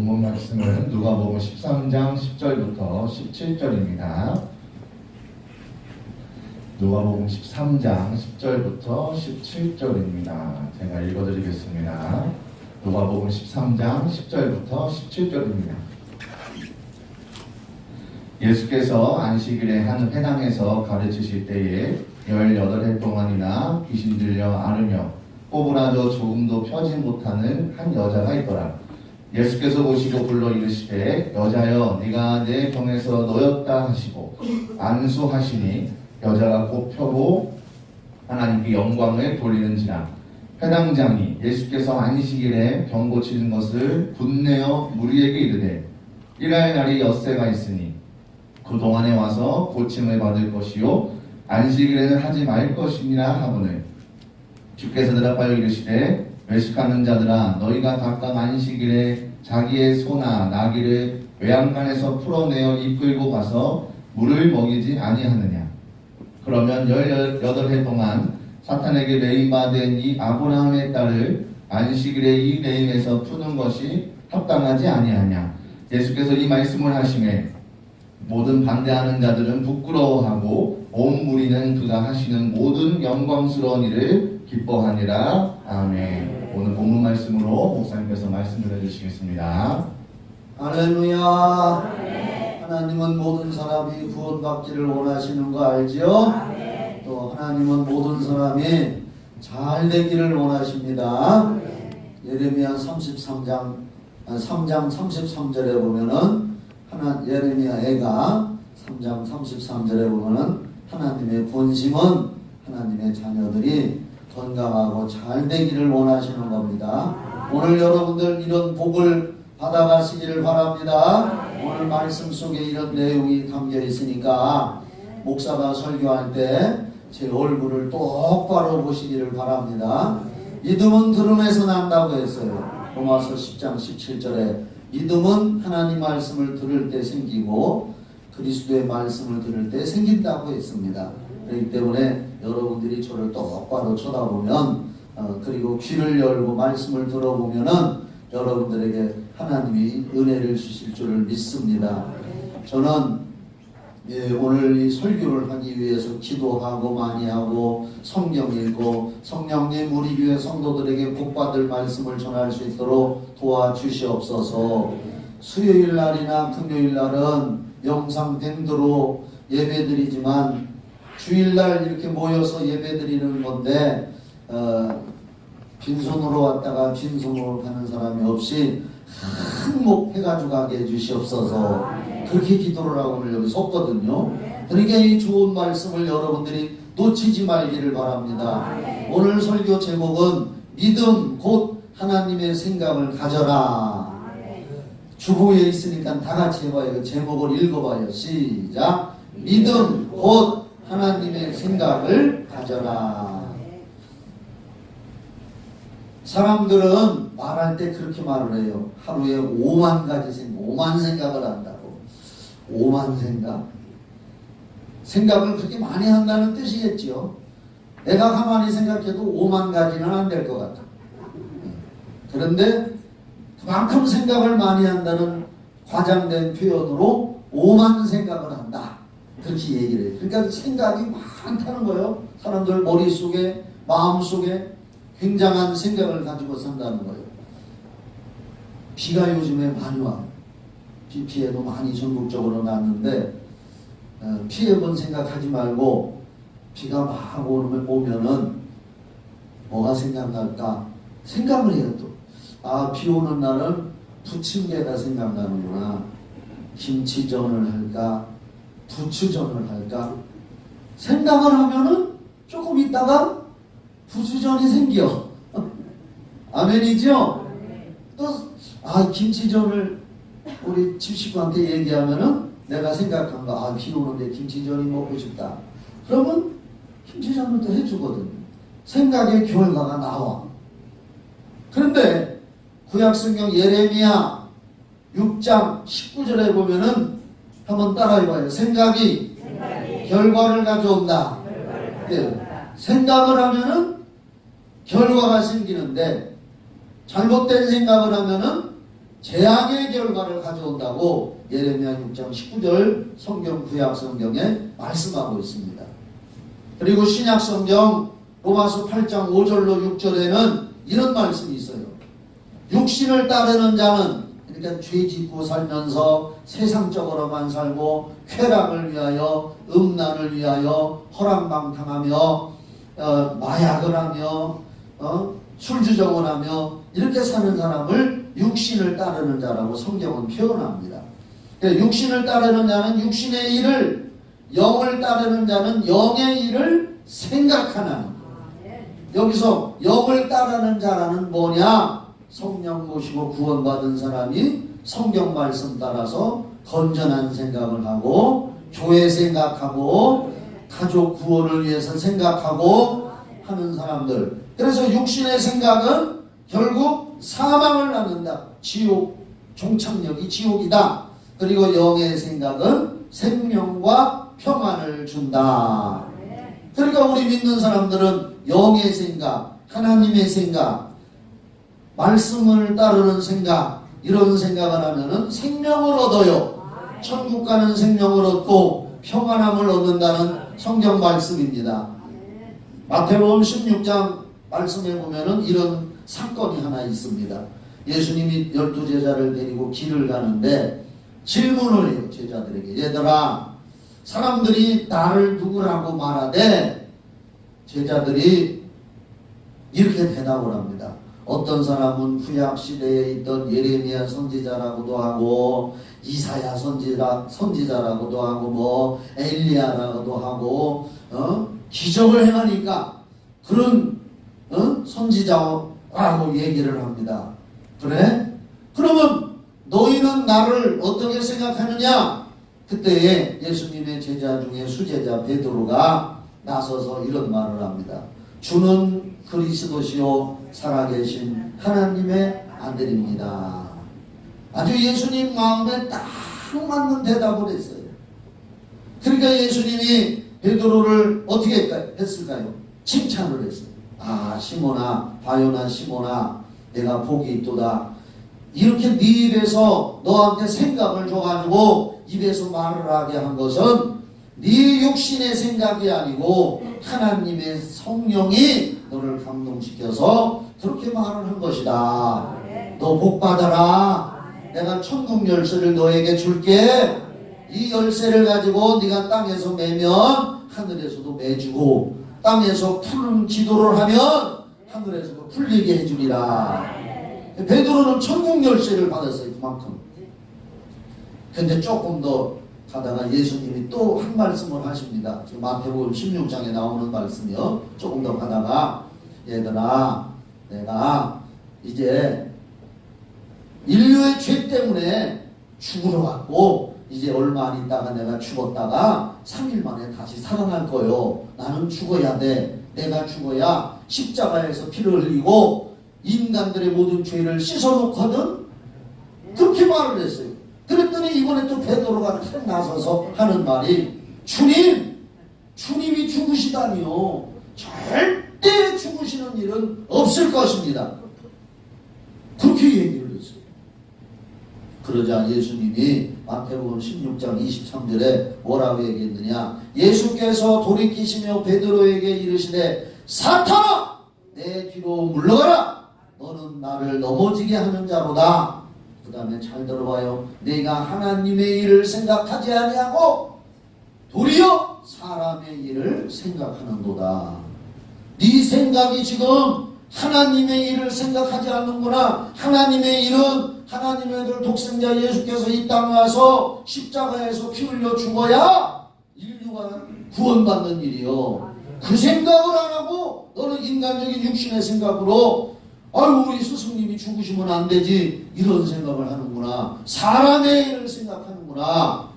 본문 말씀은 누가복음 13장 10절부터 17절입니다. 누가복음 13장 10절부터 17절입니다. 제가 읽어드리겠습니다. 누가복음 13장 10절부터 17절입니다. 예수께서 안식일에 한 회당에서 가르치실 때에 18해 동안이나 귀신 들려 앓으며 꼬부라져 조금도 펴지 못하는 한 여자가 있더라. 예수께서 보시고 불러 이르시되 여자여 네가 내 병에서 너였다 하시고 안수하시니 여자가 곧 펴고 하나님께 영광을 돌리는지라. 회당장이 예수께서 안식일에 병 고치는 것을 분내어 무리에게 이르되 일할 날이 엿새가 있으니 그동안에 와서 고침을 받을 것이요 안식일에는 하지 말 것이니라 하거늘 주께서 대답하여 이르시되 외식하는 자들아 너희가 각각 안식일에 자기의 소나 나귀를 외양간에서 풀어내어 이끌고 가서 물을 먹이지 아니하느냐. 그러면 18해 동안 사탄에게 매임받은 이 아브라함의 딸을 안식일에 이 매임에서 푸는 것이 합당하지 아니하냐. 예수께서 이 말씀을 하시매 모든 반대하는 자들은 부끄러워하고 온 무리는 그가 하시는 모든 영광스러운 일을 기뻐하니라. 아멘. 오늘 본문 말씀으로 목사님께서 말씀을 해주시겠습니다. 할렐루야. 아멘. 하나님은 모든 사람이 구원받기를 원하시는 거 알죠? 아멘. 또 하나님은 모든 사람이 잘 되기를 원하십니다. 아멘. 예레미야 3장 33절에 보면은 예레미야 애가 3장 33절에 보면은 하나님의 본심은 하나님의 자녀들이 건강하고 잘 되기를 원하시는 겁니다. 오늘 여러분들 이런 복을 받아가시기를 바랍니다. 오늘 말씀 속에 이런 내용이 담겨 있으니까 목사가 설교할 때 제 얼굴을 똑바로 보시기를 바랍니다. 믿음은 들음에서 난다고 했어요. 로마서 10장 17절에 믿음은 하나님 말씀을 들을 때 생기고 그리스도의 말씀을 들을 때 생긴다고 했습니다. 그렇기 때문에 여러분들이 저를 똑바로 쳐다보면 그리고 귀를 열고 말씀을 들어보면은 여러분들에게 하나님이 은혜를 주실 줄을 믿습니다. 저는 오늘 이 설교를 하기 위해서 기도하고 많이 하고 성경 읽고 성령님 우리 교회 성도들에게 복받을 말씀을 전할 수 있도록 도와주시옵소서. 수요일 날이나 금요일 날은 영상 밴드로 예배드리지만 주일날 이렇게 모여서 예배드리는 건데 빈손으로 왔다가 빈손으로 가는 사람이 없이 한몫 해가지고 가게 해주시옵소서. 그렇게 기도를 하고 오늘 여기 섰거든요. 그러니까 이 좋은 말씀을 여러분들이 놓치지 말기를 바랍니다. 오늘 설교 제목은 믿음 곧 하나님의 생각을 가져라. 주보에 있으니까 다 같이 해봐요. 제목을 읽어봐요. 시작. 믿음 곧 하나님의 생각을 가져라. 사람들은 말할 때 그렇게 말을 해요. 하루에 5만 가지 생각, 5만 생각을 한다고. 5만 생각? 생각을 그렇게 많이 한다는 뜻이겠죠. 내가 가만히 생각해도 5만 가지는 안 될 것 같아. 그런데 그만큼 생각을 많이 한다는 과장된 표현으로 5만 생각을 한다. 그렇게 얘기를 해요. 그러니까 생각이 많다는 거예요. 사람들 머릿속에, 마음속에 굉장한 생각을 가지고 산다는 거예요. 비가 요즘에 많이 와요. 비 피해도 많이 전국적으로 났는데 피해본 생각하지 말고 비가 막 오면은 뭐가 생각날까? 생각을 해요 또. 비 오는 날은 부침개가 생각나는구나. 김치전을 할까? 부추전을 할까? 생각을 하면은 조금 있다가 부추전이 생겨. 아멘이죠? 또 김치전을 우리 집식구한테 얘기하면은 내가 생각한 거 비 오는데 김치전이 먹고 싶다. 그러면 김치전을 또 해주거든요. 생각의 결과가 나와. 그런데 구약성경 예레미야 6장 19절에 보면은 한번 따라해봐요. 생각이 결과를 가져온다. 생각을 하면은 결과가 생기는데 잘못된 생각을 하면은 재앙의 결과를 가져온다고 예레미야 6장 19절 성경 구약 성경에 말씀하고 있습니다. 그리고 신약 성경 로마서 8장 5절로 6절에는 이런 말씀이 있어요. 육신을 따르는 자는, 그러니까 죄 짓고 살면서 세상적으로만 살고 쾌락을 위하여, 음란을 위하여 허랑방탕하며 마약을 하며 술주정을 하며 이렇게 사는 사람을 육신을 따르는 자라고 성경은 표현합니다. 육신을 따르는 자는 육신의 일을, 영을 따르는 자는 영의 일을 생각하는. 여기서 영을 따르는 자라는 뭐냐? 성령 모시고 구원받은 사람이 성경 말씀 따라서 건전한 생각을 하고 교회 생각하고 가족 구원을 위해서 생각하고 하는 사람들. 그래서 육신의 생각은 결국 사망을 낳는다. 지옥, 종착역이 지옥이다. 그리고 영의 생각은 생명과 평안을 준다. 그러니까 우리 믿는 사람들은 영의 생각, 하나님의 생각, 말씀을 따르는 생각, 이런 생각을 하면은 생명을 얻어요. 천국 가는 생명을 얻고 평안함을 얻는다는 성경 말씀입니다. 마태복음 16장 말씀에 보면은 이런 사건이 하나 있습니다. 예수님이 12제자를 데리고 길을 가는데 질문을 해요. 제자들에게. 얘들아, 사람들이 나를 누구라고 말하되, 제자들이 이렇게 대답을 합니다. 어떤 사람은 구약 시대에 있던 예레미야 선지자라고도 하고, 이사야 선지자라고도 하고, 뭐 엘리야라고도 하고, 기적을 행하니까 그런 선지자라고 얘기를 합니다. 그래? 그러면 너희는 나를 어떻게 생각하느냐? 그때에 예수님의 제자 중에 수제자 베드로가 나서서 이런 말을 합니다. 주는 그리스도시요 살아계신 하나님의 아들입니다. 아주 예수님 마음에 딱 맞는 대답을 했어요. 그러니까 예수님이 베드로를 어떻게 했을까요? 칭찬을 했어요. 아, 시몬아, 바요나 시몬아, 내가 복이 있도다. 이렇게 네 입에서 너한테 생각을 줘가지고 입에서 말을 하게 한 것은 네 육신의 생각이 아니고 하나님의 성령이 너를 감동시켜서 그렇게 말을 한 것이다. 너 복 받아라. 내가 천국 열쇠를 너에게 줄게. 이 열쇠를 가지고 네가 땅에서 매면 하늘에서도 매주고, 땅에서 푸른 기도를 하면 하늘에서도 풀리게 해주리라. 베드로는 천국 열쇠를 받았어요. 그만큼. 근데 조금 더 가다가 예수님이 또 한 말씀을 하십니다. 지금 마태복음 16장에 나오는 말씀이요. 조금 더 가다가, 얘들아, 내가 이제 인류의 죄 때문에 죽으러 왔고, 이제 얼마 안 있다가 내가 죽었다가 3일 만에 다시 살아날 거요. 나는 죽어야 돼. 내가 죽어야 십자가에서 피를 흘리고 인간들의 모든 죄를 씻어놓거든. 그렇게 말을 했어요. 그랬더니 이번에 또 베드로가 탁 나서서 하는 말이, 주님이 죽으시다니요. 절대 죽으시는 일은 없을 것입니다. 그렇게 얘기를 했어요. 그러자 예수님이 마태복음 16장 23절에 뭐라고 얘기했느냐? 예수께서 돌이키시며 베드로에게 이르시되, 사탄아, 내 뒤로 물러가라. 너는 나를 넘어지게 하는 자로다. 그 다음에 잘 들어봐요. 내가 하나님의 일을 생각하지 아니하고 도리어 사람의 일을 생각하는도다. 네 생각이 지금 하나님의 일을 생각하지 않는구나. 하나님의 일은 하나님의 아들 독생자 예수께서 이 땅에 와서 십자가에서 피 흘려 죽어야 인류가 구원받는 일이요. 그 생각을 안 하고 너는 인간적인 육신의 생각으로, 아유, 우리 스승님이 죽으시면 안 되지, 이런 생각을 하는구나. 사람의 일을 생각하는구나.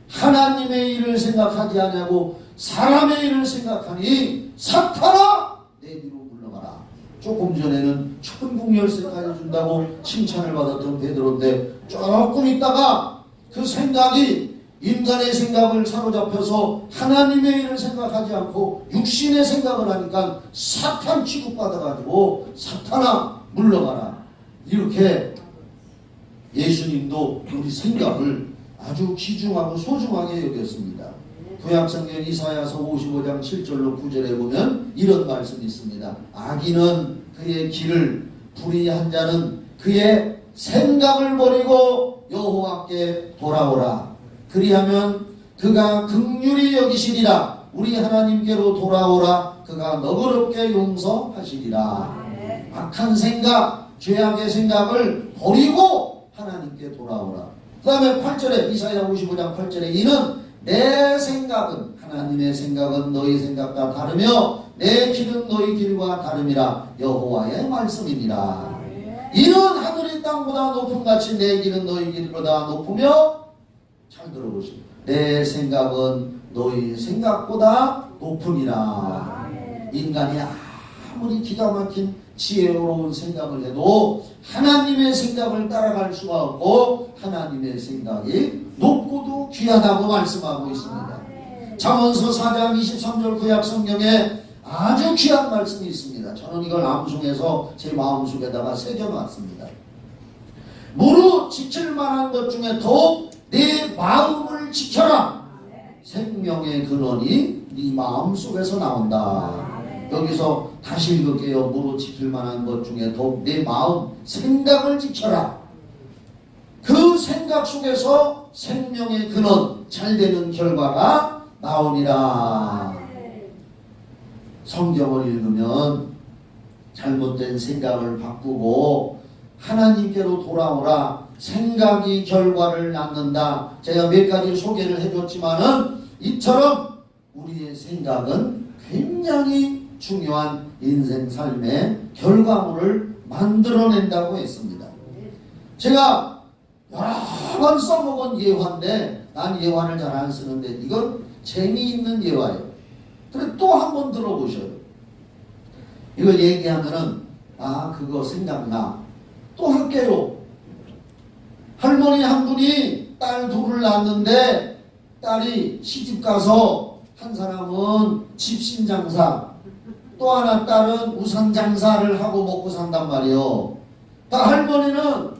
하나님의 일을 생각하지 않냐고 사람의 일을 생각하니, 사탄아, 내 뒤로 물러가라. 조금 전에는 천국 열쇠까지 준다고 칭찬을 받았던 베드로인데, 조금 있다가 그 생각이 인간의 생각을 사로잡혀서 하나님의 일을 생각하지 않고 육신의 생각을 하니까 사탄 취급받아가지고, 사탄아 물러가라. 이렇게 예수님도 우리 생각을 아주 귀중하고 소중하게 여겼습니다. 구약성경 이사야서 55장 7절로 9절에 보면 이런 말씀이 있습니다. 악인은 그의 길을, 불의한 자는 그의 생각을 버리고 여호와께 돌아오라. 그리하면 그가 긍휼히 여기시리라. 우리 하나님께로 돌아오라. 그가 너그럽게 용서하시리라. 악한 생각, 죄악의 생각을 버리고 하나님께 돌아오라. 그 다음에 8절에 이사야 55장 8절에 이는 내 생각은, 하나님의 생각은 너희 생각과 다르며 내 길은 너희 길과 다름이라. 여호와의 말씀이니라. 이는 하늘이 땅보다 높음같이 내 길은 너희 길보다 높으며, 잘 들어보시오, 내 생각은 너희 생각보다 높으니라. 인간이 아무리 기가 막힌 지혜로운 생각을 해도 하나님의 생각을 따라갈 수가 없고 하나님의 생각이 높고도 귀하다고 말씀하고 있습니다. 잠언서 4장 23절 구약 성경에 아주 귀한 말씀이 있습니다. 저는 이걸 암송해서 제 마음속에다가 새겨놨습니다. 무릇 지킬 만한 것 중에 더욱 내 마음을 지켜라. 생명의 근원이 네 마음속에서 나온다. 여기서 다시 읽을게요. 무릇 지킬 만한 것 중에 더욱 내 마음, 생각을 지켜라. 그 생각 속에서 생명의 근원, 잘되는 결과가 나오니라. 성경을 읽으면 잘못된 생각을 바꾸고 하나님께로 돌아오라. 생각이 결과를 낳는다. 제가 몇 가지 소개를 해줬지만은 이처럼 우리의 생각은 굉장히 중요한 인생 삶의 결과물을 만들어낸다고 했습니다. 제가 여러 번 써먹은 예화인데 난 예화를 잘 안 쓰는데 이건 재미있는 예화예요. 그래 또 한 번 들어보셔요. 이걸 얘기하면은 아 그거 생각나. 또 할게요. 할머니 한 분이 딸 둘을 낳았는데 딸이 시집가서 한 사람은 집신장사, 또 하나 딸은 우산장사를 하고 먹고 산단 말이요. 할머니는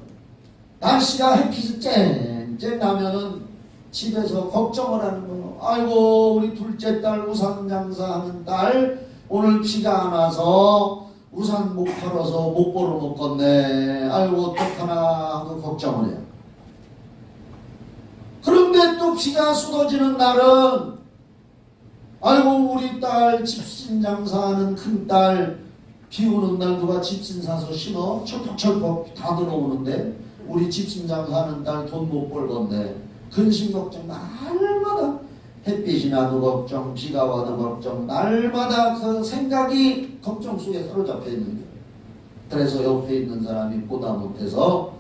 날씨가 햇빛이 쨍쨍 나면은 집에서 걱정을 하는 거예요. 아이고 우리 둘째 딸 우산장사하는 딸 오늘 비가 안 와서 우산 못 팔아서 못 벌어 먹겠네. 아이고 어떡하나 하고 걱정을 해요. 그런데 또 비가 쏟아지는 날은 아이고 우리 딸 집신 장사하는 큰딸 비 오는 날 누가 집신 사서 신어? 철퍽철퍽 다 들어오는데 우리 집신 장사하는 딸 돈 못 벌건데 근심 걱정 날마다 햇빛이 나도 걱정 비가 와도 걱정 날마다 그 생각이 걱정 속에 사로잡혀 있는 거예요. 그래서 옆에 있는 사람이 보다 못해서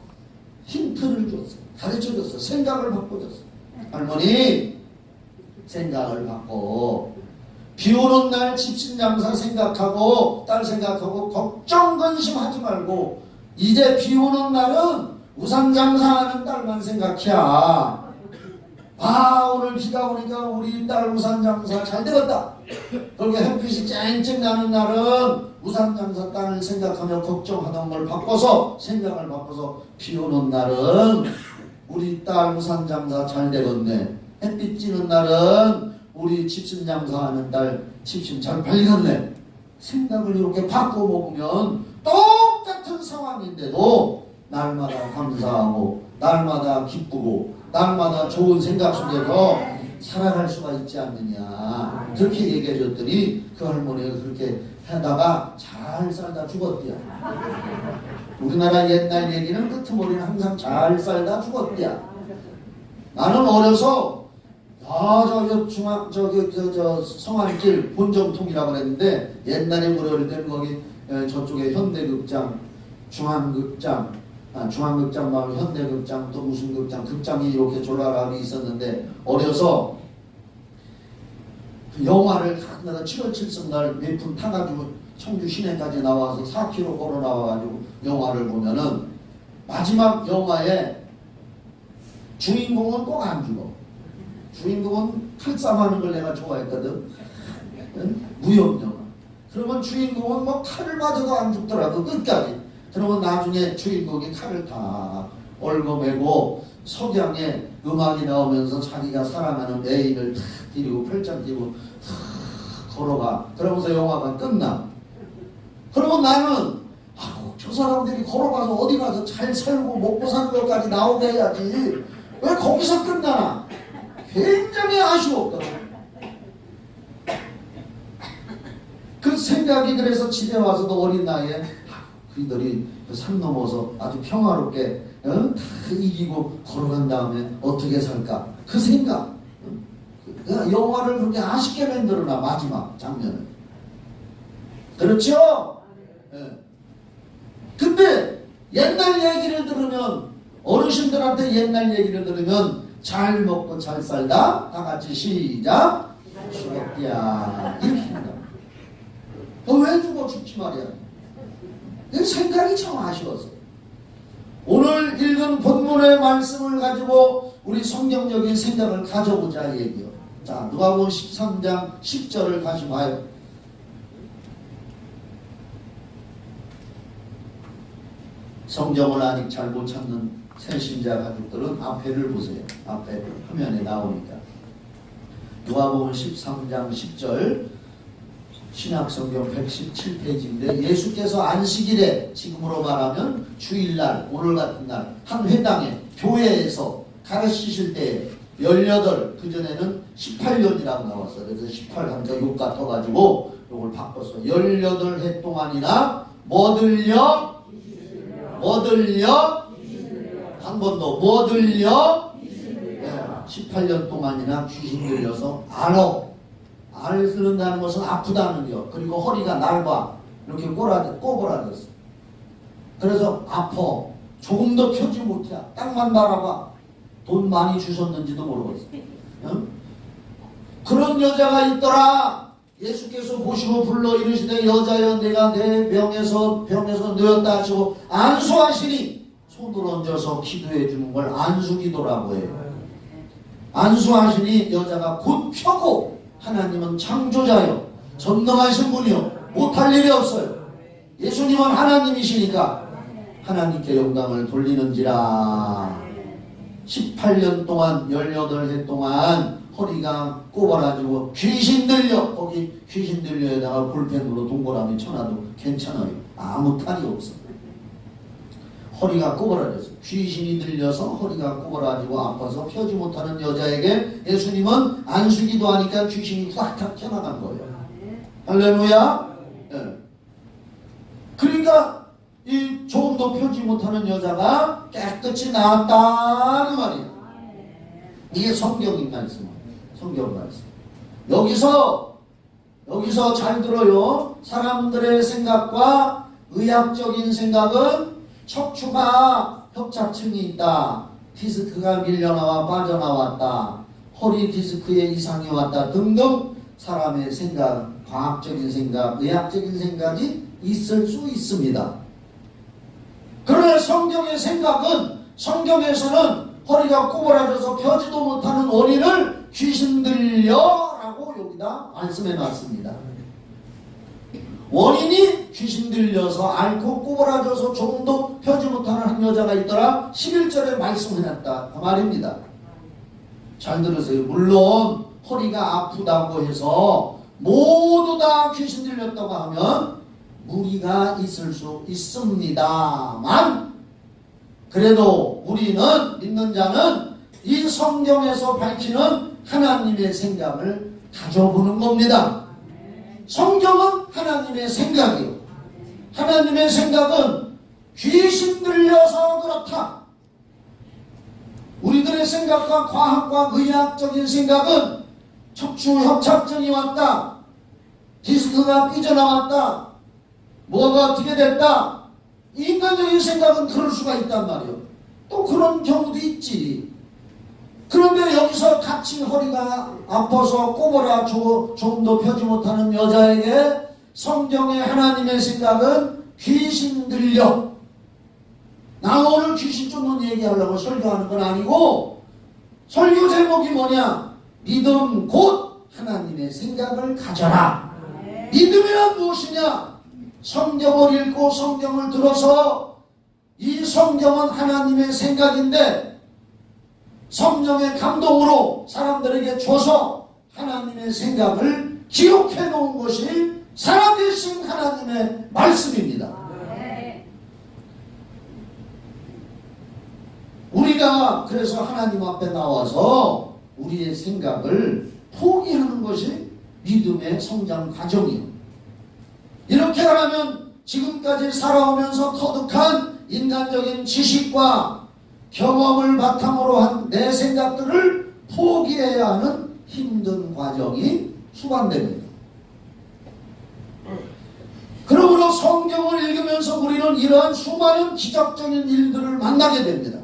힌트를 줬어. 가르쳐줬어. 생각을 바꿔줬어. 할머니 생각을 바꿔. 비 오는 날 집신장사 생각하고 딸 생각하고 걱정 근심하지 말고 이제 비 오는 날은 우산장사하는 딸만 생각해야. 아 오늘 비가 오니까 우리 딸 우산장사 잘 되었다. 그렇게 햇빛이 쨍쨍 나는 날은 우산장사 딸을 생각하며 걱정하던 걸 바꿔서 생각을 바꿔서 비 오는 날은 우리 딸 우산장사 잘 되겠네. 햇빛 찌는 날은 우리 집신장사하는 딸 집신 잘 팔리겠네. 생각을 이렇게 바꿔 먹으면 똑같은 상황인데도 날마다 감사하고 날마다 기쁘고 날마다 좋은 생각 속에서 살아갈 수가 있지 않느냐. 그렇게 얘기해 줬더니 그 할머니가 그렇게 하다가 잘 살다 죽었대요. 우리나라 옛날 얘기는 끄트머리는 항상 잘 살다 죽었대요. 나는 어려서 저 성안길 본정통이라고 그랬는데 옛날에 우리 어릴 때는 거기 저쪽에 현대극장, 중앙극장 말고 현대극장 또 무슨 극장이 이렇게 졸라라기 있었는데 어려서 영화를 내가 7월 7일날 몇 분 타가지고 청주 시내까지 나와서 4km 걸어 나와가지고 영화를 보면은 마지막 영화에 주인공은 꼭 안 죽어. 주인공은 칼싸움하는 걸 내가 좋아했거든. 무협 영화. 그러면 주인공은 뭐 칼을 맞아도 안 죽더라도 끝까지. 그러면 나중에 주인공이 칼을 다 얽어매고 석양에 음악이 나오면서 자기가 사랑하는 애인을 탁 데리고 펼장 띄고 탁 걸어가. 그러면서 영화가 끝나. 그러면 나는 저 사람들이 걸어가서 어디 가서 잘 살고 먹고 사는 것까지 나오게 해야지. 왜 거기서 끝나나? 굉장히 아쉬웠거든. 그 생각이 그래서 집에 와서도 어린 나이에 그들이 산 넘어서 아주 평화롭게 다 이기고 걸어간 다음에 어떻게 살까? 그 생각. 영화를 그렇게 아쉽게 만들어놔 마지막 장면을. 그렇죠? 네. 근데 옛날 얘기를 들으면 어르신들한테 옛날 얘기를 들으면 잘 먹고 잘 살다 다 같이 시작 죽었디야 이렇게 한다. 왜 죽어 죽지 말이야. 내 생각이 참 아쉬웠어. 오늘 읽은 본문의 말씀을 가지고 우리 성경적인 생각을 가져보자 얘기요. 자, 누가복음 13장 10절을 다시 봐요. 성경을 아직 잘 못 찾는 새신자 가족들은 앞에를 보세요. 앞에 화면에 나오니까. 누가복음 13장 10절 신약성경 117페이지인데 예수께서 안식일에 지금으로 말하면 주일날 오늘 같은 날 한 회당에 교회에서 가르치실 때 18 그전에는 18년이라고 나왔어요. 그래서 18 하니까 욕 같아가지고 요걸 바꿨어. 18해 동안이나 뭐들려 한 번 더 뭐들려 18년 동안이나 귀신 들려서 알을 쓰는다는 것은 아프다는 거. 그리고 허리가 넓어 이렇게 꼬부라졌어. 그래서 아파. 조금 더 펴지 못해. 땅만 바라봐. 돈 많이 주셨는지도 모르겠어. 응? 그런 여자가 있더라. 예수께서 보시고 불러 이르시되 여자여 내가 내 병에서 누웠다 하시고 안수하시니 손을 얹어서 기도해 주는 걸 안수기도라고 해요. 안수하시니 여자가 곧 펴고 하나님은 창조자요 전능하신 분이요 못할 일이 없어요. 예수님은 하나님이시니까 하나님께 영광을 돌리는지라. 18년 동안 18해 동안 허리가 꼬부라지고 귀신 들려. 거기 귀신 들려에다가 볼펜으로 동그라미 쳐놔도 괜찮아요. 아무 탈이 없어. 허리가 꼬부라졌어. 귀신이 들려서 허리가 꼬부라지고 아파서 펴지 못하는 여자에게 예수님은 안수기도 하니까 귀신이 확 튀어나간 거예요. 할렐루야. 네. 그러니까 이 조금도 펴지 못하는 여자가 깨끗이 나았다는 말이에요. 이게 성경인 말씀. 성경 말씀. 여기서 잘 들어요. 사람들의 생각과 의학적인 생각은 척추가 협착증이 있다. 디스크가 밀려나와 빠져나왔다. 허리 디스크에 이상이 왔다. 등등 사람의 생각, 과학적인 생각, 의학적인 생각이 있을 수 있습니다. 그러나 성경의 생각은 성경에서는 허리가 꼬부라져서 펴지도 못하는 원인을 귀신 들려라고 여기다 말씀해 놨습니다. 원인이 귀신 들려서 앓고 꼬부라져서 조금도 펴지 못하는 한 여자가 있더라. 11절에 말씀해 놨다. 그 말입니다. 잘 들으세요. 물론 허리가 아프다고 해서 모두 다 귀신 들렸다고 하면 무리가 있을 수 있습니다만 그래도 우리는 믿는 자는 이 성경에서 밝히는 하나님의 생각을 가져보는 겁니다. 성경은 하나님의 생각이요. 하나님의 생각은 귀신 들려서 그렇다. 우리들의 생각과 과학과 의학적인 생각은 척추 협착증이 왔다. 디스크가 삐져나왔다. 뭐가 어떻게 됐다. 인간적인 생각은 그럴 수가 있단 말이에요. 또 그런 경우도 있지. 그런데 여기서 같이 허리가 아파서 꼬부라지고 조금도 펴지 못하는 여자에게 성경의 하나님의 생각은 귀신 들려. 나 오늘 귀신 쫓는 얘기하려고 설교하는 건 아니고 설교 제목이 뭐냐? 믿음 곧 하나님의 생각을 가져라. 믿음이란 무엇이냐? 성경을 읽고 성경을 들어서 이 성경은 하나님의 생각인데 성령의 감동으로 사람들에게 줘서 하나님의 생각을 기록해 놓은 것이 살아계신 하나님의 말씀입니다. 우리가 그래서 하나님 앞에 나와서 우리의 생각을 포기하는 것이 믿음의 성장 과정이에요. 이렇게 하면 지금까지 살아오면서 터득한 인간적인 지식과 경험을 바탕으로 한 내 생각들을 포기해야 하는 힘든 과정이 수반됩니다. 그러므로 성경을 읽으면서 우리는 이러한 수많은 기적적인 일들을 만나게 됩니다.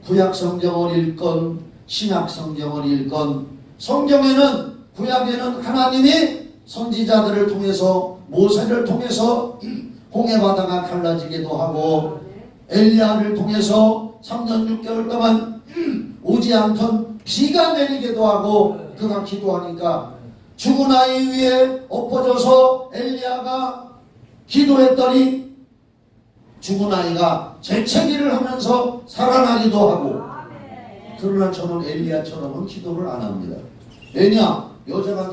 구약 성경을 읽건 신약 성경을 읽건 성경에는 구약에는 하나님이 선지자들을 통해서 모세를 통해서 홍해 바다가 갈라지기도 하고 엘리야를 통해서 3년 6개월 동안 오지 않던 비가 내리기도 하고 그가 기도하니까 죽은 아이 위에 엎어져서 엘리야가 기도했더니 죽은 아이가 재채기를 하면서 살아나기도 하고. 그러나 저는 엘리야처럼은 기도를 안 합니다. 왜냐? 여자가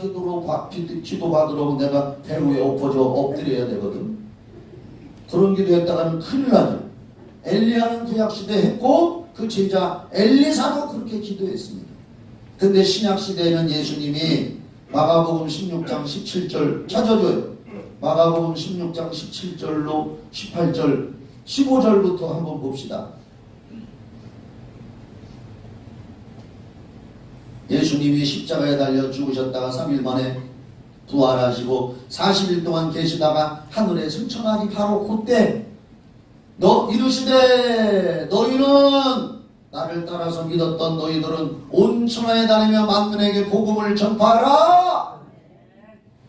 기도받으러 내가 배 위에 엎드려야 되거든. 그런 기도했다가는 큰일 나죠. 엘리야는 구약시대 했고 그 제자 엘리사도 그렇게 기도했습니다. 근데 신약시대에는 예수님이 마가복음 16장 17절 찾아줘요. 마가복음 16장 17절로 18절 15절부터 한번 봅시다. 예수님이 십자가에 달려 죽으셨다가 3일 만에 부활하시고 40일 동안 계시다가 하늘에 승천하니 바로 그때 이르시되 너희는 나를 따라서 믿었던 너희들은 온 천하에 다니며 만민에게 복음을 전파하라.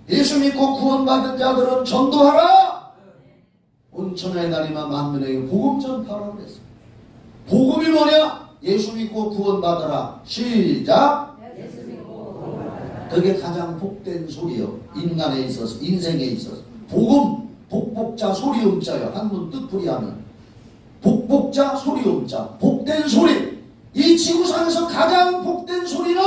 예수 믿고 구원받은 자들은 전도하라. 온 천하에 다니며 만민에게 복음 전파하라 그랬어. 복음이 뭐냐? 예수 믿고 구원받아라. 시작. 그게 가장 복된 소리요. 인간에 있어서, 인생에 있어서. 복음, 복복자 소리음자요. 한문 뜻풀이하면 복복자 소리음자, 복된 소리. 이 지구상에서 가장 복된 소리는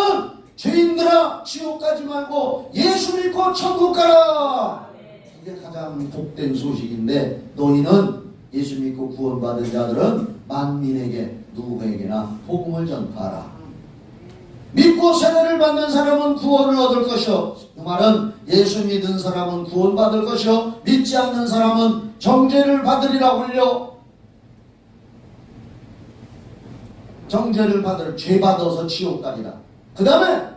죄인들아 지옥 가지 말고 예수 믿고 천국 가라. 이게 가장 복된 소식인데 너희는 예수 믿고 구원받은 자들은 만민에게 누구에게나 복음을 전파하라. 믿고 세례를 받는 사람은 구원을 얻을 것이요. 그 말은 예수 믿은 사람은 구원받을 것이요 믿지 않는 사람은 정죄를 받으리라 흘려. 정죄를 받을 죄 받아서 지옥 가리라. 그 다음에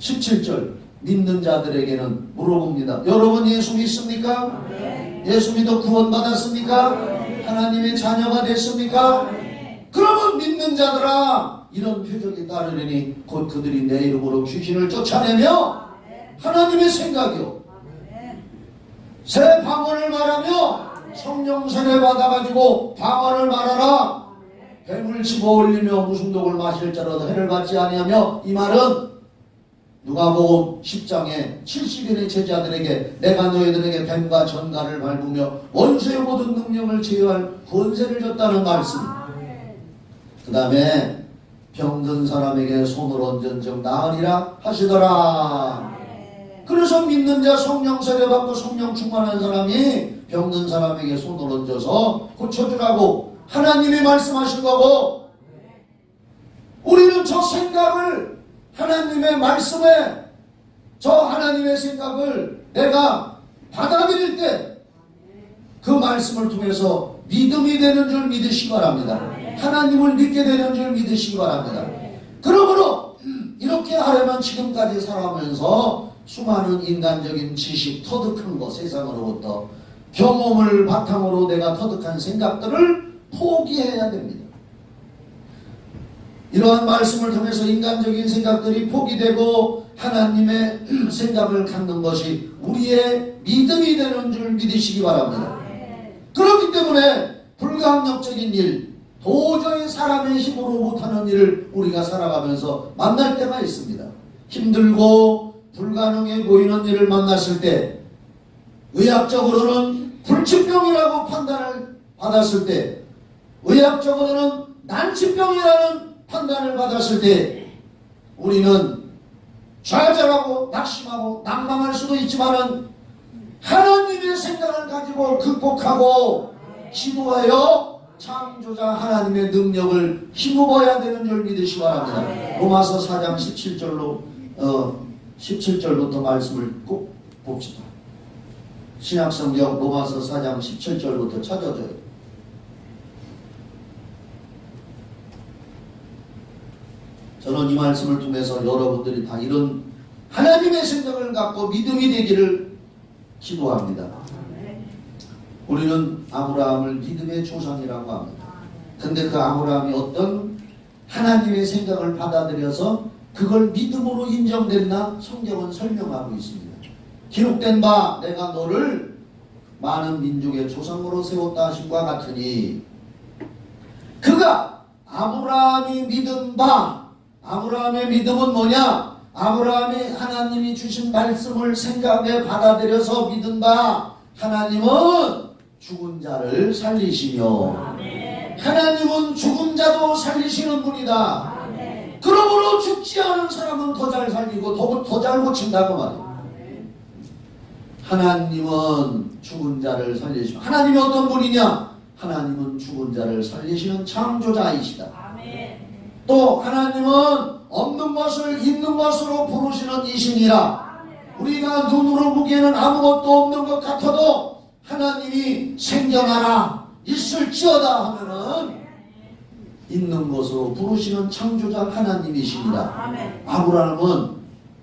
17절 믿는 자들에게는 물어봅니다. 여러분 예수 믿습니까? 예수 믿어 구원받았습니까? 하나님의 자녀가 됐습니까? 그러면 믿는 자들아 이런 표적이 따르리니 곧 그들이 내 이름으로 귀신을 쫓아내며 하나님의 생각이요 새 방언을 말하며 성령 세례 받아가지고 방언을 말하라. 뱀을 집어올리며 무슨 독을 마실 자라도 해를 받지 아니하며. 이 말은 누가복음 10장에 70인의 제자들에게 내가 너희들에게 뱀과 전갈을 밟으며 원수의 모든 능력을 제어할 권세를 줬다는 말씀. 그 다음에 병든 사람에게 손을 얹은즉 나으리라 하시더라. 그래서 믿는 자 성령 세례받고 성령 충만한 사람이 병든 사람에게 손을 얹어서 고쳐주라고 하나님이 말씀하신 거고, 우리는 저 생각을 하나님의 말씀에 저 하나님의 생각을 내가 받아들일 때 그 말씀을 통해서 믿음이 되는 줄 믿으시기 바랍니다. 하나님을 믿게 되는 줄 믿으시기 바랍니다. 그러므로 이렇게 하려면 지금까지 살아오면서 수많은 인간적인 지식, 터득한 것, 세상으로부터 경험을 바탕으로 내가 터득한 생각들을 포기해야 됩니다. 이러한 말씀을 통해서 인간적인 생각들이 포기되고 하나님의 생각을 갖는 것이 우리의 믿음이 되는 줄 믿으시기 바랍니다. 그렇기 때문에 불가항력적인 일, 도저히 사람의 힘으로 못하는 일을 우리가 살아가면서 만날 때가 있습니다. 힘들고 불가능해 보이는 일을 만났을 때 의학적으로는 불치병이라고 판단을 받았을 때, 의학적으로는 난치병이라는 판단을 받았을 때 우리는 좌절하고 낙심하고 낭망할 수도 있지만은 하나님의 생각을 가지고 극복하고 기도하여 창조자 하나님의 능력을 힘입어야 되는 줄 믿으시기 바랍니다. 로마서 4장 17절부터 말씀을 꼭 봅시다. 신약성경 로마서 4장 17절부터 찾아줘요. 저는 이 말씀을 통해서 여러분들이 다 이런 하나님의 생각을 갖고 믿음이 되기를 기도합니다. 우리는 아브라함을 믿음의 조상이라고 합니다. 근데 그 아브라함이 어떤 하나님의 생각을 받아들여서 그걸 믿음으로 인정됐나 성경은 설명하고 있습니다. 기록된 바 내가 너를 많은 민족의 조상으로 세웠다 하신과 같으니, 그가 아브라함이 믿은 바, 아브라함의 믿음은 뭐냐? 아브라함이 하나님이 주신 말씀을 생각에 받아들여서 믿은 바, 하나님은 죽은 자를 살리시며, 하나님은 죽은 자도 살리시는 분이다. 그러므로 죽지 않은 사람은 더 잘 살리고 더 잘 고친다고 말이에요. 하나님은 죽은 자를 살리시며, 하나님이 어떤 분이냐? 하나님은 죽은 자를 살리시는 창조자이시다. 또 하나님은 없는 것을 있는 것으로 부르시는 이신이라. 우리가 눈으로 보기에는 아무것도 없는 것 같아도 하나님이 생겨나라 있을지어다 하면은 있는 것으로 부르시는 창조자 하나님이시니라. 아브라함은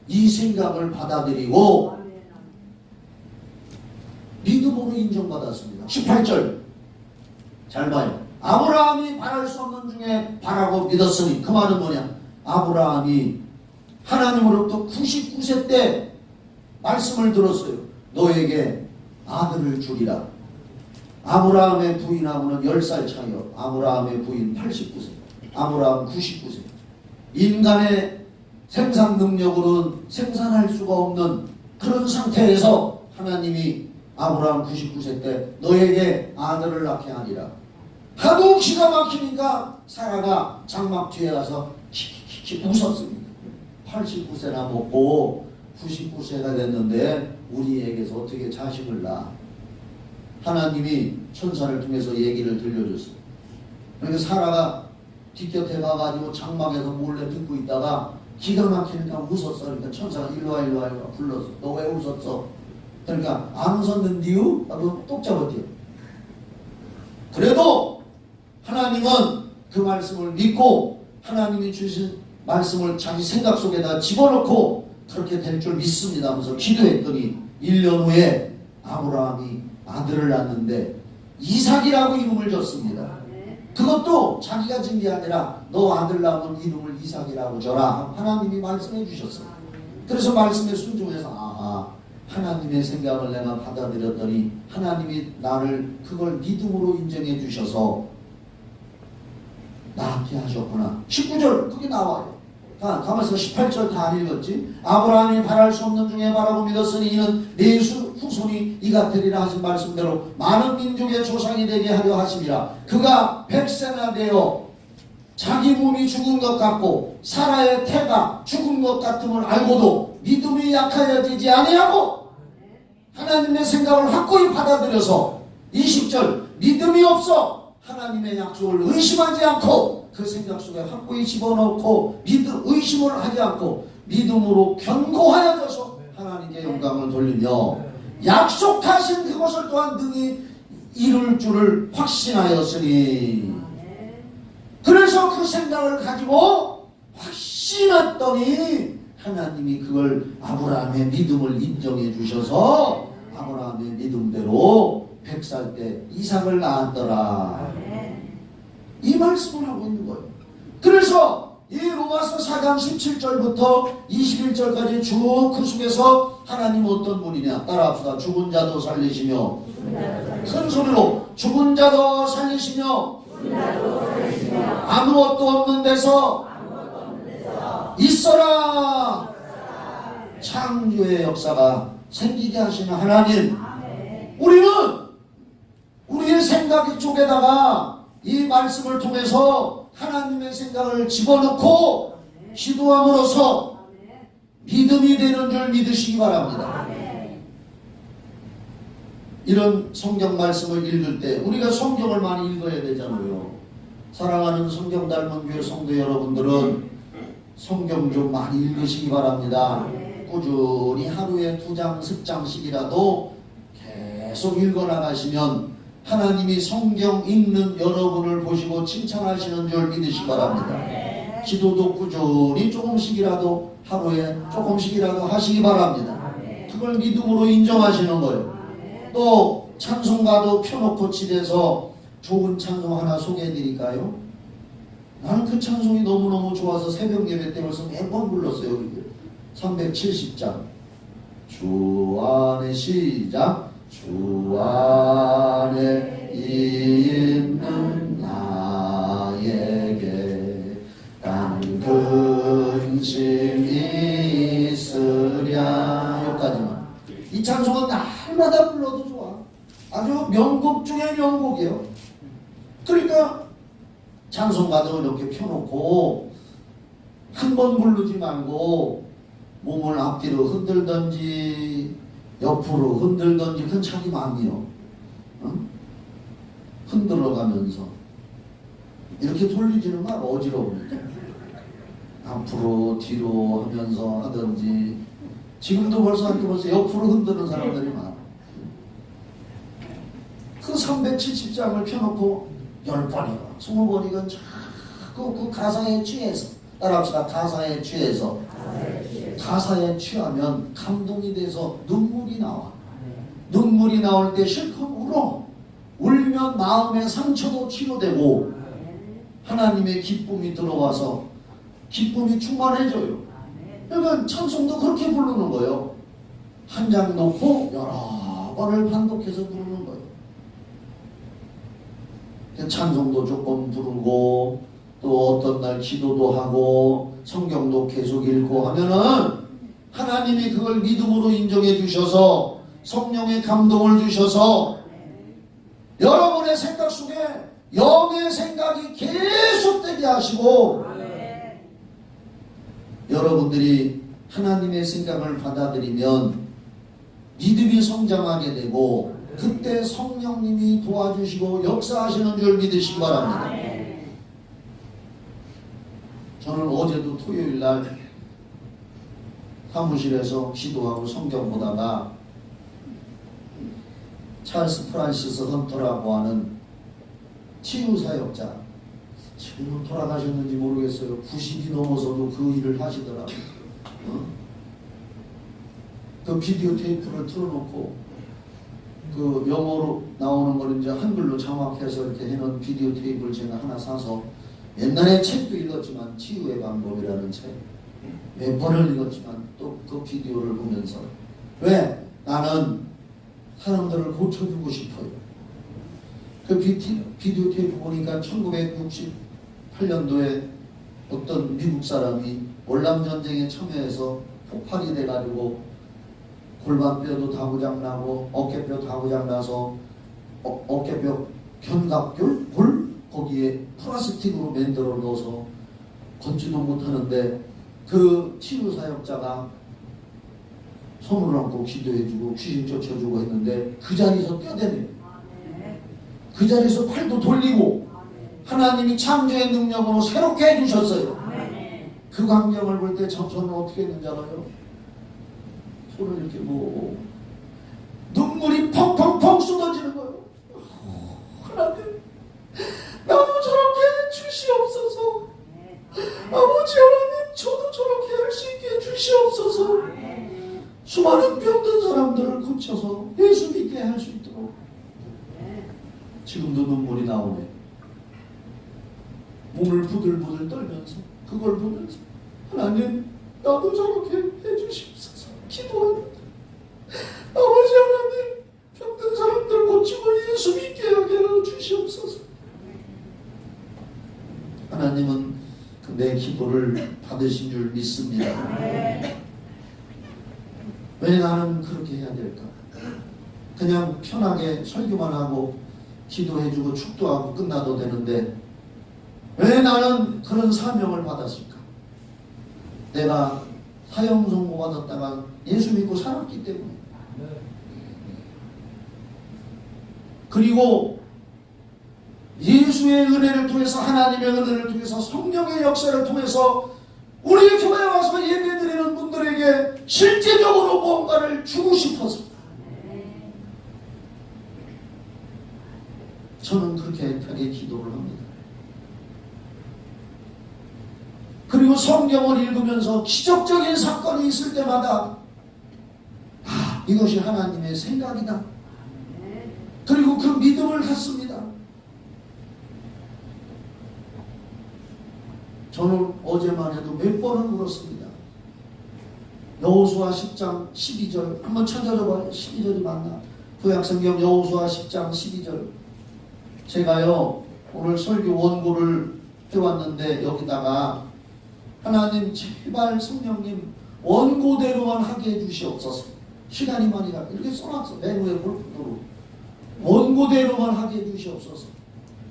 이 생각을 받아들이고 믿음으로 인정받았습니다. 18절 잘 봐요. 아브라함이 바랄 수 없는 중에 바라고 믿었으니, 그 말은 뭐냐? 아브라함이 하나님으로부터 99세 때 말씀을 들었어요. 너에게 아들을 주리라. 아브라함의 부인하고는 10살 차이요. 아브라함의 부인 89세, 아브라함 99세. 인간의 생산 능력으로는 생산할 수가 없는 그런 상태에서 하나님이 아브라함 99세 때 너에게 아들을 낳게 하리라. 하도 기가 막히니까 사라가 장막 뒤에 가서 키키키키 웃었습니다. 89세나 먹고 99세가 됐는데 우리에게서 어떻게 자식을 낳아? 하나님이 천사를 통해서 얘기를 들려줬어요. 그러니까 사라가 뒷곁에 가가지고 장막에서 몰래 듣고 있다가 기가 막히니까 웃었어. 그러니까 천사가 일로와 불렀어. 너 왜 웃었어? 그러니까 안 웃었는디요? 하고 똑 잡았대요. 그래도 하나님은 그 말씀을 믿고 하나님이 주신 말씀을 자기 생각 속에다 집어넣고 그렇게 될 줄 믿습니다 하면서 기도했더니 1년 후에 아브라함이 아들을 낳는데 이삭이라고 이름을 줬습니다. 그것도 자기가 진 게 아니라 너 아들 낳으면 이름을 이삭이라고 줘라. 하나님이 말씀해 주셨어요. 그래서 말씀에 순종해서 하나님의 생각을 내가 받아들였더니 하나님이 나를 그걸 믿음으로 인정해 주셔서 낳게 하셨구나. 19절 그게 나와요. 가면서 18절 다 안 읽었지? 아브라함이 바랄 수 없는 중에 바라고 믿었으니 이는 내 후손이 이가 되리라 하신 말씀대로 많은 민족의 조상이 되게 하려 하심이라. 그가 100세나 되어 자기 몸이 죽은 것 같고 사라의 태가 죽은 것 같음을 알고도 믿음이 약하여지지 아니하고 하나님의 생각을 확고히 받아들여서 20절 믿음이 없어 하나님의 약속을 의심하지 않고 그 생각 속에 확고히 집어넣고 의심을 하지 않고 믿음으로 견고하여져서 하나님께 영광을 돌리며 약속하신 그것을 또한 능히 이룰 줄을 확신하였으니, 그래서 그 생각을 가지고 확신했더니 하나님이 그걸 아브라함의 믿음을 인정해 주셔서 아브라함의 믿음대로 100살 때 이삭을 낳았더라. 이 말씀을 하고 있는 거예요. 그래서 이 로마서 4장 17절부터 21절까지 쭉 그 속에서 하나님은 어떤 분이냐 따라합시다. 죽은 자도 살리시며, 큰 소리로 죽은 자도 살리시며, 아무것도 없는 데서 있어라. 창조의 역사가 생기게 하시는 하나님. 우리는 생각 쪽에다가 이 말씀을 통해서 하나님의 생각을 집어넣고 기도함으로써 믿음이 되는 줄 믿으시기 바랍니다. 이런 성경 말씀을 읽을 때 우리가 성경을 많이 읽어야 되잖아요. 사랑하는 성경 닮은 교회 성도 여러분들은 성경 좀 많이 읽으시기 바랍니다. 꾸준히 하루에 2장, 10장씩이라도 계속 읽어나가시면 하나님이 성경 읽는 여러분을 보시고 칭찬하시는 줄 믿으시기 바랍니다. 기도도 꾸준히 조금씩이라도 하루에 조금씩이라도 하시기 바랍니다. 그걸 믿음으로 인정하시는 거예요. 또 찬송가도 펴놓고 집에서 좋은 찬송 하나 소개해 드릴까요? 나는 그 찬송이 너무너무 좋아서 새벽 예배 때 벌써 매번 불렀어요. 370장 주 안에 시작 주 안에 있는 나에게 난 근심이 있으랴. 여기까지만. 이 찬송은 날마다 불러도 좋아. 아주 명곡 중에 명곡이에요. 그러니까 찬송가도 이렇게 펴놓고 한 번 부르지 말고 몸을 앞뒤로 흔들든지 옆으로 흔들든지 그건 자기 마음이요. 흔들어가면서 이렇게 돌리지는 말 어지러우니까 앞으로 뒤로 하면서 하든지. 지금도 벌써 옆으로 흔드는 사람들이 많아. 그 370장을 펴놓고 10번이고 20번이건 자꾸 그 가사에 취해서 따라합시다. 가사에 취해서 가사에 취하면 감동이 돼서 눈물이 나와. 눈물이 나올 때 실컷 울어. 울면 마음의 상처도 치료되고 하나님의 기쁨이 들어와서 기쁨이 충만해져요. 그러니까 찬송도 그렇게 부르는 거예요. 한 장 놓고 여러 번을 반복해서 부르는 거예요. 찬송도 조금 부르고 또 어떤 날 기도도 하고 성경도 계속 읽고 하면은 하나님이 그걸 믿음으로 인정해 주셔서 성령의 감동을 주셔서 여러분의 생각 속에 영의 생각이 계속되게 하시고 여러분들이 하나님의 생각을 받아들이면 믿음이 성장하게 되고 그때 성령님이 도와주시고 역사하시는 줄 믿으시기 바랍니다. 저는 어제도 토요일날 사무실에서 기도하고 성경 보다가 찰스 프란시스 헌터라고 하는 치유사역자, 지금은 돌아가셨는지 모르겠어요. 90이 넘어서도 그 일을 하시더라고요. 그 비디오 테이프를 틀어놓고 그 영어로 나오는 걸 이제 한글로 자막해서 이렇게 해놓은 비디오 테이프를 제가 하나 사서 옛날에 책도 읽었지만 치유의 방법이라는 책 몇 번을 읽었지만 또 그 비디오를 보면서 왜? 나는 사람들을 고쳐주고 싶어요. 그 비디오 테이프 보니까 1968년도에 어떤 미국 사람이 월남전쟁에 참여해서 폭발이 돼가지고 골반뼈도 다 고장나고 어깨뼈 다 고장나서 어깨뼈 견갑골? 골? 거기에 플라스틱으로 만들어 넣어서 걷지도 못하는데 그 치유사역자가 손을 얹고 기도해주고 귀신 쫓아주고 했는데 그 자리에서 뛰어다녀요. 그 자리에서 팔도 돌리고 하나님이 창조의 능력으로 새롭게 해주셨어요. 그 광경을 볼 때 저는 어떻게 했는지 알아요? 손을 이렇게 모으고 눈물이 펑펑펑 쏟아지는 거예요. 하나님 나도 저렇게 주시옵소서. 아버지 하나님 저도 저렇게 할 수 있게 해주시옵소서. 수많은 병든 사람들을 고쳐서 예수 믿게 할 수 있도록. 지금도 눈물이 나오네. 몸을 부들부들 떨면서 그걸 보면서 하나님 나도 저렇게 해주시옵소서 기도합니다. 아버지 하나님 병든 사람들 고치고 예수 믿게 하게 해주시옵소서. 하나님은 내 기도를 받으신 줄 믿습니다. 왜 나는 그렇게 해야 될까? 그냥 편하게 설교만 하고 기도해주고 축도하고 끝나도 되는데 왜 나는 그런 사명을 받았을까? 내가 사형 선고받았다가 예수 믿고 살았기 때문에. 그리고 예수의 은혜를 통해서, 하나님의 은혜를 통해서, 성령의 역사를 통해서 우리 교회에 와서 예배드리는 분들에게 실제적으로 뭔가를 주고 싶어서 저는 그렇게 애타게 기도를 합니다. 그리고 성경을 읽으면서 기적적인 사건이 있을 때마다 이것이 하나님의 생각이다. 그리고 그 믿음을 갖습니다. 저는 어제만 해도 몇 번은 울었습니다. 여호수아 10장 12절 한번 찾아줘봐요. 12절이 맞나? 구약성경 여호수아 10장 12절. 제가요 오늘 설교 원고를 해왔는데 여기다가 하나님 제발 성령님 원고대로만 하게 해주시옵소서. 시간이 많이 가 이렇게 써놨어. 맨 위에 볼펜으로 원고대로만 하게 해주시옵소서.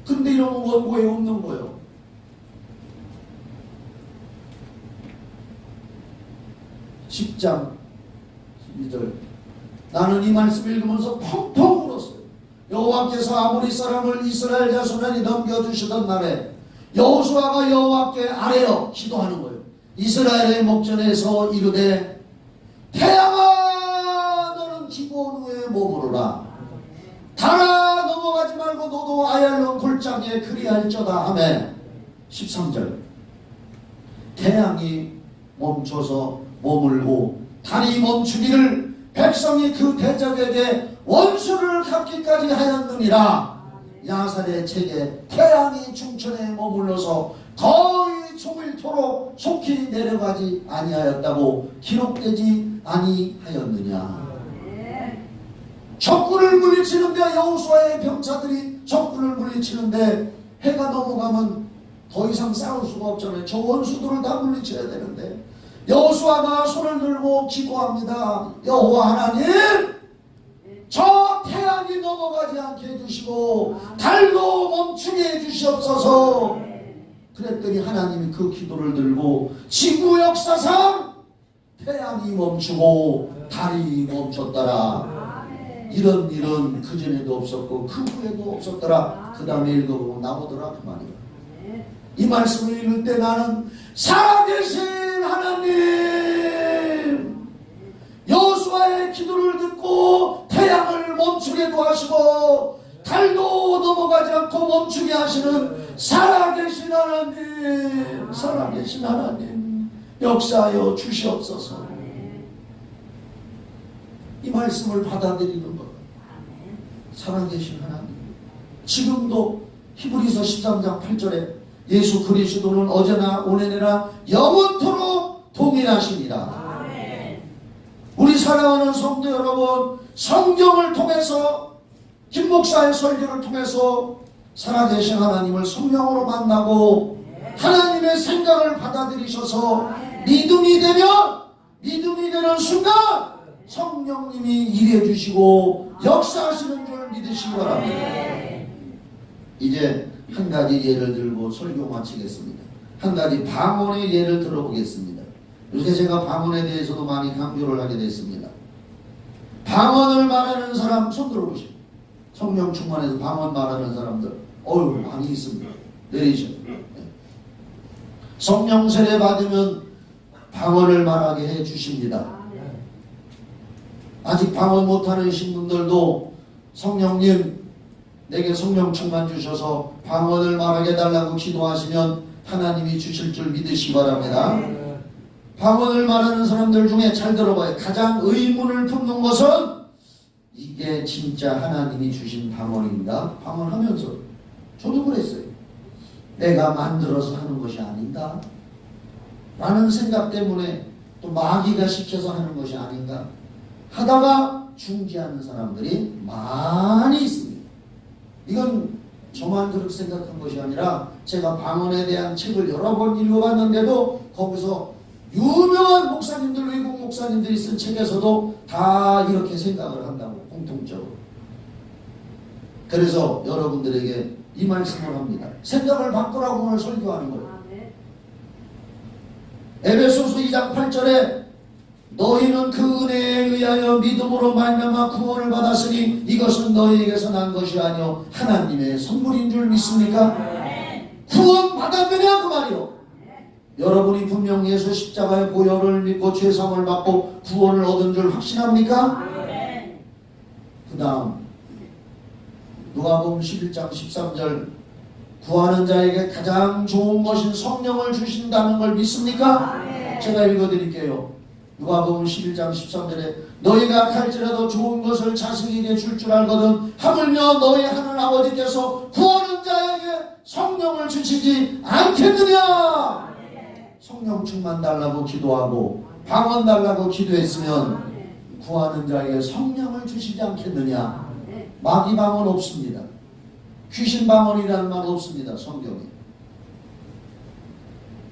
근데 이러면 원고에 없는 거예요. 10장 12절. 나는 이 말씀 읽으면서 펑펑 울었어요. 여호와께서 아모리 사람을 이스라엘 자손에게 넘겨주시던 날에 여호수아가 여호와께 아뢰어 기도하는 거예요. 이스라엘의 목전에서 이르되 태양아 너는 기본 후에 머무르라. 달아 넘어가지 말고 너도 아얄론 골짜기에 그리할저다 하매 13절. 태양이 멈춰서 머물고 달이 멈추기를 백성이 그 대적에게 원수를 갚기까지 하였느니라. 야살의 책에 태양이 중천에 머물러서 거의 종일토록 속히 내려가지 아니하였다고 기록되지 아니하였느냐. 적군을 물리치는데 여호수아의 병사들이 적군을 물리치는데 해가 넘어가면 더 이상 싸울 수가 없잖아요. 저 원수들을 다 물리쳐야 되는데 여호수아가 손을 들고 기도합니다. 여호와 하나님, 저 태양이 넘어가지 않게 해주시고 달도 멈추게 해주시옵소서. 그랬더니 하나님이 그 기도를 들고 지구 역사상 태양이 멈추고 달이 멈췄더라. 이런 일은 그전에도 없었고 그 후에도 없었더라. 그 다음에 읽어보면 나오더라. 그 말이야. 이 말씀을 읽을 때 나는 살아계신 하나님, 여호수아의 기도를 듣고 태양을 멈추게도 하시고 달도 넘어가지 않고 멈추게 하시는 살아계신 하나님, 살아계신 하나님 역사하여 주시옵소서. 이 말씀을 받아들이는 것. 살아계신 하나님. 지금도 히브리서 13장 8절에 예수 그리스도는 어제나 오늘이나 영원토록 동일하시니라. 우리 사랑하는 성도 여러분, 성경을 통해서 김 목사의 설교를 통해서 살아계신 하나님을 성령으로 만나고 하나님의 생각을 받아들이셔서 믿음이 되는 순간 성령님이 일해 주시고 역사하시는 줄 믿으시기 바랍니다. 이제 한 가지 예를 들고 설교 마치겠습니다. 한 가지 방언의 예를 들어보겠습니다. 요새 제가 방언에 대해서도 많이 강조를 하게 됐습니다. 방언을 말하는 사람 손 들어보시죠. 성령 충만해서 방언 말하는 사람들 많이 있습니다. 내리죠. 성령 세례 받으면 방언을 말하게 해 주십니다. 아직 방언 못하는 신분들도 성령님 내게 성령 충만 주셔서 방언을 말하게 해달라고 기도하시면 하나님이 주실 줄 믿으시기 바랍니다. 방언을 말하는 사람들 중에 잘 들어봐요. 가장 의문을 품는 것은 이게 진짜 하나님이 주신 방언인가? 방언하면서 저도 그랬어요. 내가 만들어서 하는 것이 아닌가? 라는 생각 때문에 또 마귀가 시켜서 하는 것이 아닌가? 하다가 중지하는 사람들이 많이 있습니다. 이건 저만 그렇게 생각한 것이 아니라 제가 방언에 대한 책을 여러 번 읽어봤는데도 거기서 유명한 목사님들, 외국 목사님들이 쓴 책에서도 다 이렇게 생각을 한다고 공통적으로. 그래서 여러분들에게 이 말씀을 합니다. 생각을 바꾸라고 오늘 설교하는 거예요. 에베소서 2장 8절에 너희는 그 은혜에 의하여 믿음으로 말미암아 구원을 받았으니 이것은 너희에게서 난 것이 아니요 하나님의 선물인 줄 믿습니까? 구원 받았느냐 그 말이요. 여러분이 분명 예수 십자가의 보혈을 믿고 죄사함을 받고 구원을 얻은 줄 확신합니까? 그 다음 누가복음 11장 13절 구하는 자에게 가장 좋은 것인 성령을 주신다는 걸 믿습니까? 제가 읽어드릴게요. 누가복음 11장 13절에 너희가 갈지라도 좋은 것을 자식에게 줄 줄 알거든 하물며 너희 하늘 아버지께서 구하는 자에게 성령을 주시지 않겠느냐. 성령 충만 달라고 기도하고 방언 달라고 기도했으면 구하는 자에게 성령을 주시지 않겠느냐. 마귀 방언 없습니다. 귀신 방언이라는 말 없습니다. 성경에.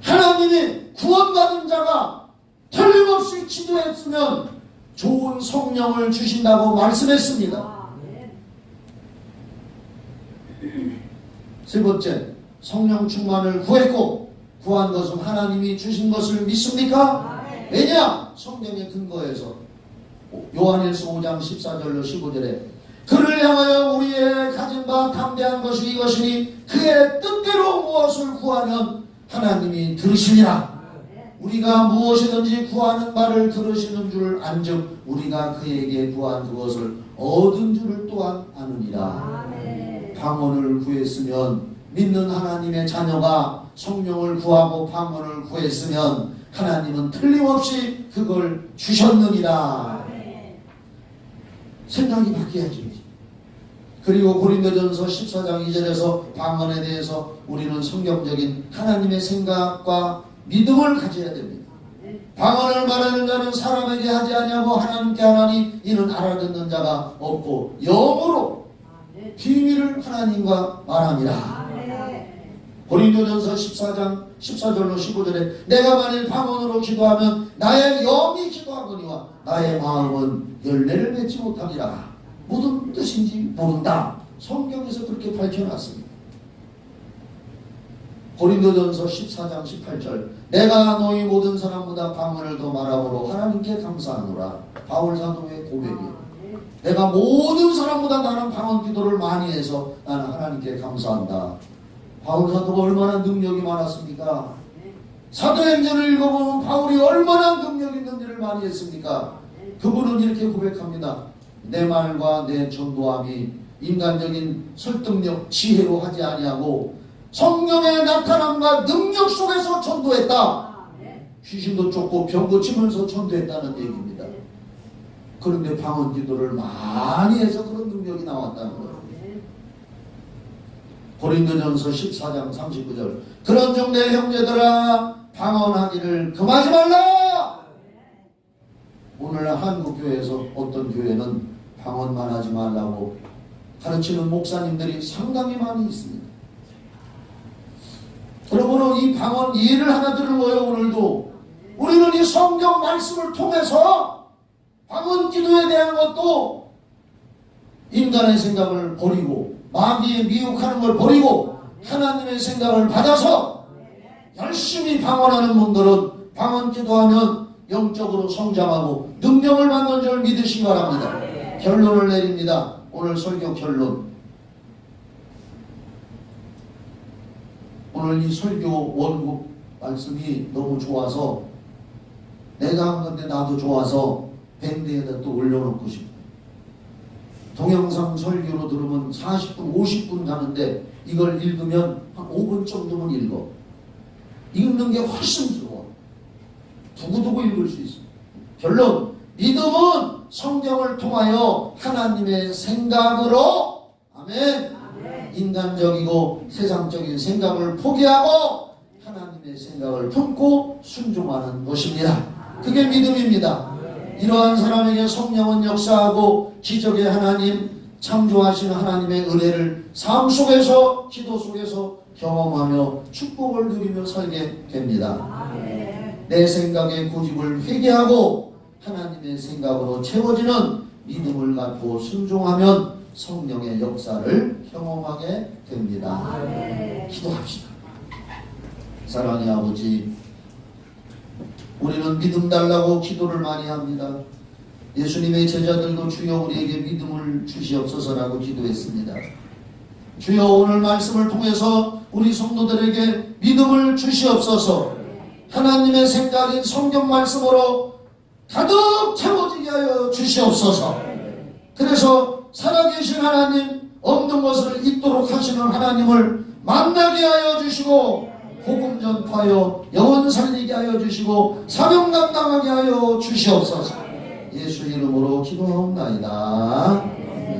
하나님이 구원받은 자가 틀림없이 기도했으면 좋은 성령을 주신다고 말씀했습니다. 세 번째, 성령 충만을 구했고 구한 것은 하나님이 주신 것을 믿습니까? 왜냐? 성경의 근거에서 요한일서 5장 14절로 15절에 그를 향하여 우리의 가진 바 담대한 것이 이것이니 그의 뜻대로 무엇을 구하면 하나님이 들으시리라. 우리가 무엇이든지 구하는 바를 들으시는 줄 안즉 우리가 그에게 구한 그것을 얻은 줄을 또한 아느니라. 방언을 구했으면 믿는 하나님의 자녀가 성령을 구하고 방언을 구했으면 하나님은 틀림없이 그걸 주셨느니라. 생각이 바뀌어야지. 그리고 고린도전서 14장 2절에서 방언에 대해서 우리는 성경적인 하나님의 생각과 믿음을 가져야 됩니다. 방언을 말하는 자는 사람에게 하지 아니하고 하나님께 하나니 이는 알아듣는 자가 없고 영으로 비밀을 하나님과 말함이라. 고린도전서 14장 14절로 15절에 내가 만일 방언으로 기도하면 나의 영이 기도하거니와 나의 마음은 열매를 맺지 못하리라. 무슨 뜻인지 모른다. 성경에서 그렇게 밝혀놨습니다. 고린도전서 14장 18절 내가 너희 모든 사람보다 방언을 더 말함으로 하나님께 감사하노라. 바울 사도의 고백이에요. 내가 모든 사람보다 나는 방언 기도를 많이 해서 나는 하나님께 감사한다. 바울 사도가 얼마나 능력이 많았습니까? 사도행전을 읽어보면 바울이 얼마나 능력 있는지를 많이 했습니까? 그분은 이렇게 고백합니다. 내 말과 내 전도함이 인간적인 설득력, 지혜로 하지 아니하고 성령의 나타남과 능력 속에서 전도했다. 귀신도 쫓고 병 고치면서 전도했다는 얘기입니다. 그런데 방언 기도를 많이 해서 그런 능력이 나왔다는 거예요. 고린도전서 14장 39절 그런즉 내 형제들아 방언하기를 금하지 말라. 오늘 한국 교회에서 어떤 교회는 방언만 하지 말라고 가르치는 목사님들이 상당히 많이 있습니다. 여러분은 이 방언 예를 하나 들은 거예요. 오늘도 우리는 이 성경 말씀을 통해서 방언 기도에 대한 것도 인간의 생각을 버리고 마귀에 미혹하는 걸 버리고 하나님의 생각을 받아서 열심히 방언하는 분들은 방언 기도하면 영적으로 성장하고 능력을 받는 줄 믿으시기 바랍니다. 결론을 내립니다. 오늘 설교 결론. 오늘 이 설교 원국 말씀이 너무 좋아서 내가 한 건데 나도 좋아서 밴드에다 또 올려놓고 싶어요. 동영상 설교로 들으면 40분, 50분 가는데 이걸 읽으면 한 5분 정도만 읽어. 읽는 게 훨씬 좋아. 두고두고 읽을 수 있어. 결론, 믿음은 성경을 통하여 하나님의 생각으로 아멘. 인간적이고 세상적인 생각을 포기하고 하나님의 생각을 품고 순종하는 것입니다. 그게 믿음입니다. 이러한 사람에게 성령은 역사하고 기적의 하나님, 창조하신 하나님의 은혜를 삶 속에서 기도 속에서 경험하며 축복을 누리며 살게 됩니다. 내 생각의 고집을 회개하고 하나님의 생각으로 채워지는 믿음을 갖고 순종하면 성령의 역사를 경험하게 됩니다. 기도합시다. 사랑의 아버지, 우리는 믿음 달라고 기도를 많이 합니다. 예수님의 제자들도 주여 우리에게 믿음을 주시옵소서라고 기도했습니다. 주여 오늘 말씀을 통해서 우리 성도들에게 믿음을 주시옵소서. 하나님의 생각인 성경 말씀으로 가득 채워지게 하여 주시옵소서. 그래서 살아계신 하나님, 없는 것을 있도록 하시는 하나님을 만나게 하여 주시고 복음 전파하여 영혼 살리게 하여 주시고 사명 감당하게 하여 주시옵소서. 예수 이름으로 기도하옵나이다.